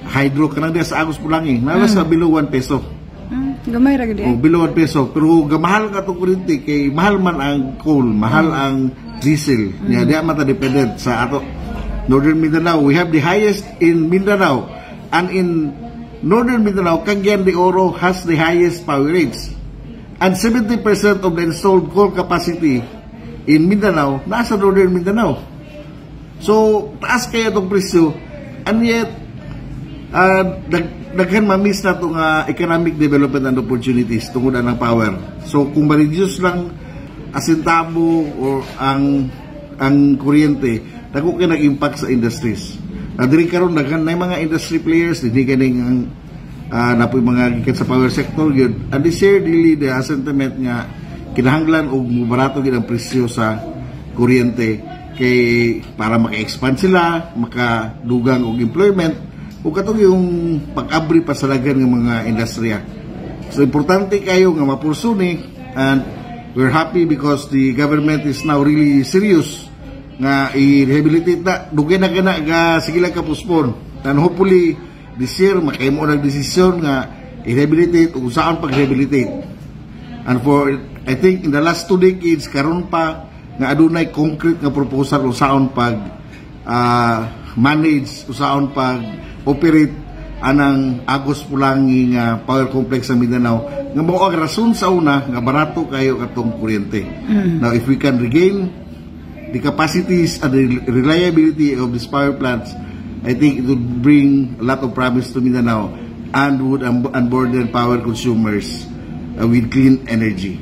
hydro kanang diya sa Agos Pulangi nala sa below 1 peso. Gamay ra gid. Below 1 peso, pero gamahal ka itong kuryente kay mahal man ang coal, mahal ang diesel. Nya diya mata dependent sa ato Northern Mindanao. We have the highest in Mindanao, and in Northern Mindanao, Cagayan de Oro has the highest power rates. And 70% of the installed coal capacity in Mindanao nasa Northern Mindanao. So, taas kaya itong presyo, and yet, daghan ma-miss na itong economic development and opportunities tungkol na ng power. So, kung ma-reduce lang asintabo o ang kuryente, dako kaya nag-impact sa industries. Diri karon daghan na mga industry players, hindi kaning napoy mga gikan sa power sector yun. And they share really the sentiment nga kinahanglan og mubarato gid ang presyo sa kuryente kay para maka-expand sila, makadugang og employment ug katong yung pag-abri pa sa dagan ng mga industriya. So importante kayo nga mapursu ni, and we're happy because the government is now really serious nga i-rehabilitate na dugay na kana ga sige lang ka-postpone, and hopefully this year makahimo og desisyon nga i-rehabilitate ug saan pag-rehabilitate. And for I think in the last 2 decades karon pa nga adunay concrete nga proposal usaon pag manage, usaon pag operate anang Agos Pulangi nga power complex sa Mindanao nga mao ang rason sa una nga barato kayo katong kuryente. Now if we can regain the capacities and the reliability of these power plants, I think it would bring a lot of promise to Mindanao and would unburden power consumers with clean energy.